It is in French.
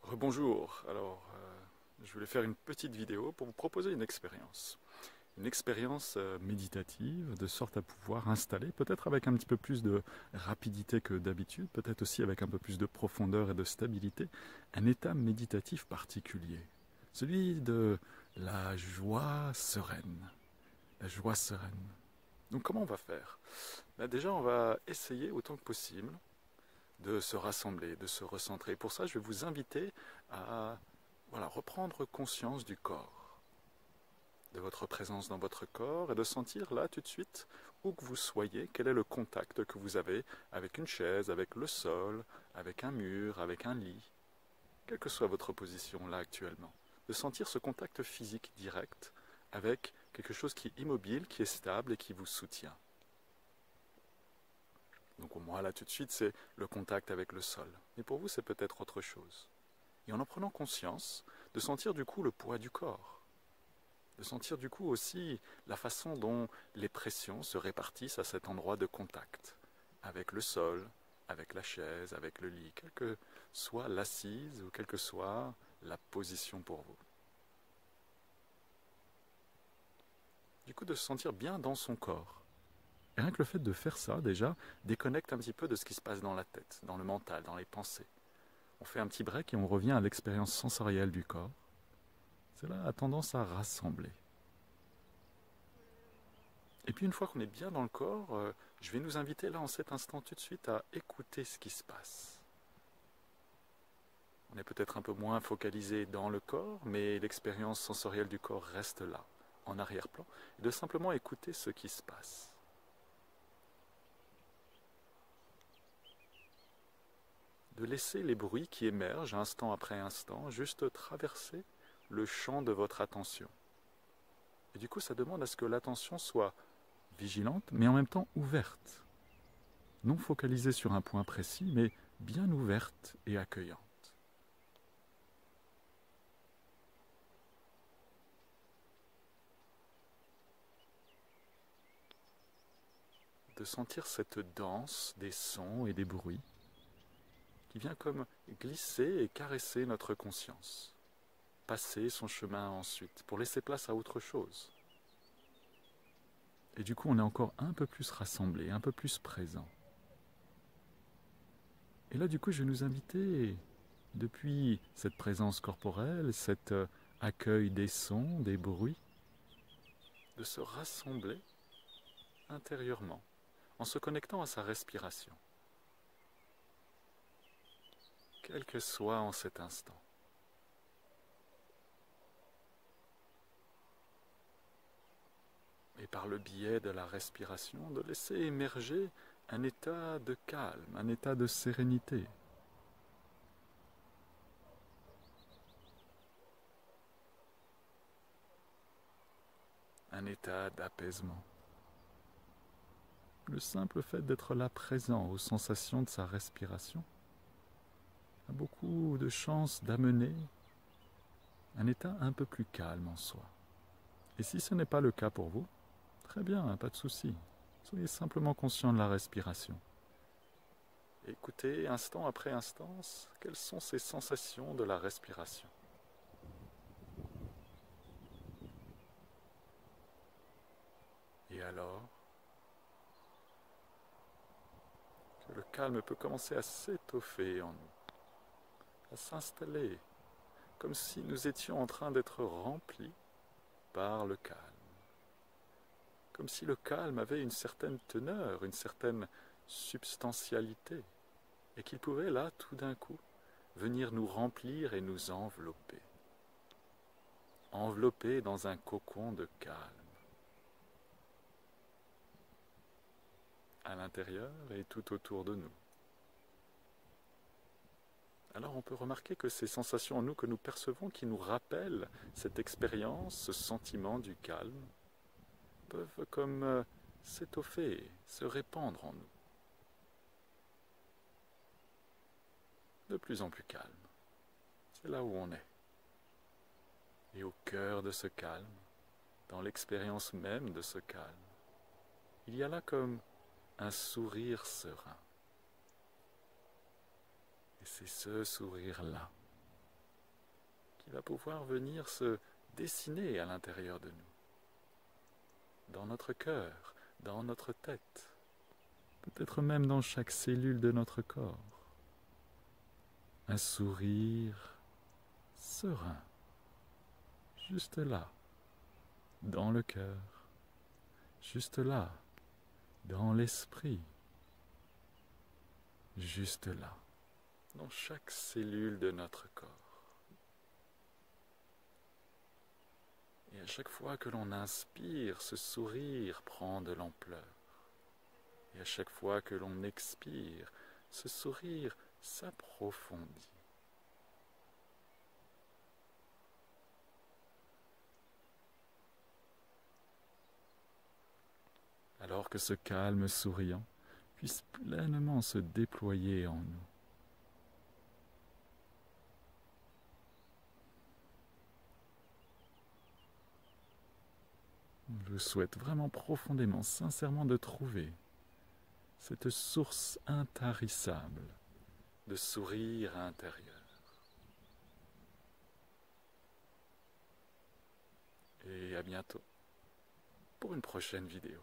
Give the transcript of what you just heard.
Rebonjour, je voulais faire une petite vidéo pour vous proposer une expérience. Une expérience méditative, de sorte à pouvoir installer, peut-être avec un petit peu plus de rapidité que d'habitude, peut-être aussi avec un peu plus de profondeur et de stabilité, un état méditatif particulier. Celui de la joie sereine. La joie sereine. Donc comment on va faire? Déjà, on va essayer autant que possible de se rassembler, de se recentrer. Pour ça, je vais vous inviter à reprendre conscience du corps, de votre présence dans votre corps et de sentir là tout de suite, où que vous soyez, quel est le contact que vous avez avec une chaise, avec le sol, avec un mur, avec un lit, quelle que soit votre position là actuellement. De sentir ce contact physique direct avec quelque chose qui est immobile, qui est stable et qui vous soutient. Donc moi là tout de suite c'est le contact avec le sol. Mais pour vous c'est peut-être autre chose. Et en prenant conscience, de sentir du coup le poids du corps. De sentir du coup aussi la façon dont les pressions se répartissent à cet endroit de contact. Avec le sol, avec la chaise, avec le lit, quelle que soit l'assise ou quelle que soit la position pour vous. Du coup de se sentir bien dans son corps. Et rien que le fait de faire ça, déjà, déconnecte un petit peu de ce qui se passe dans la tête, dans le mental, dans les pensées. On fait un petit break et on revient à l'expérience sensorielle du corps. Cela a tendance à rassembler. Et puis une fois qu'on est bien dans le corps, je vais nous inviter là en cet instant tout de suite à écouter ce qui se passe. On est peut-être un peu moins focalisé dans le corps, mais l'expérience sensorielle du corps reste là, en arrière-plan, et de simplement écouter ce qui se passe. De laisser les bruits qui émergent instant après instant juste traverser le champ de votre attention. Et du coup, ça demande à ce que l'attention soit vigilante, mais en même temps ouverte. Non focalisée sur un point précis, mais bien ouverte et accueillante. De sentir cette danse des sons et des bruits qui vient comme glisser et caresser notre conscience. Passer son chemin ensuite, pour laisser place à autre chose. Et du coup, on est encore un peu plus rassemblés, un peu plus présents. Et là, du coup, je vais nous inviter, depuis cette présence corporelle, cet accueil des sons, des bruits, de se rassembler intérieurement, en se connectant à sa respiration, quel que soit en cet instant. Et par le biais de la respiration, de laisser émerger un état de calme, un état de sérénité. Un état d'apaisement. Le simple fait d'être là présent aux sensations de sa respiration a beaucoup de chances d'amener un état un peu plus calme en soi. Et si ce n'est pas le cas pour vous, très bien, pas de souci. Soyez simplement conscient de la respiration. Écoutez instant après instant quelles sont ces sensations de la respiration. Et alors que le calme peut commencer à s'étoffer en nous, à s'installer, comme si nous étions en train d'être remplis par le calme. Comme si le calme avait une certaine teneur, une certaine substantialité, et qu'il pouvait là, tout d'un coup, venir nous remplir et nous envelopper. Envelopper dans un cocon de calme. À l'intérieur et tout autour de nous. Alors on peut remarquer que ces sensations en nous que nous percevons, qui nous rappellent cette expérience, ce sentiment du calme, peuvent comme s'étoffer, se répandre en nous. De plus en plus calme. C'est là où on est. Et au cœur de ce calme, dans l'expérience même de ce calme, il y a là comme un sourire serein. Et c'est ce sourire-là qui va pouvoir venir se dessiner à l'intérieur de nous, dans notre cœur, dans notre tête, peut-être même dans chaque cellule de notre corps. Un sourire serein, juste là, dans le cœur, juste là, dans l'esprit, juste là, dans chaque cellule de notre corps. Et à chaque fois que l'on inspire, ce sourire prend de l'ampleur. Et à chaque fois que l'on expire, ce sourire s'approfondit. Alors que ce calme souriant puisse pleinement se déployer en nous. Je souhaite vraiment profondément, sincèrement de trouver cette source intarissable de sourire intérieur. Et à bientôt pour une prochaine vidéo.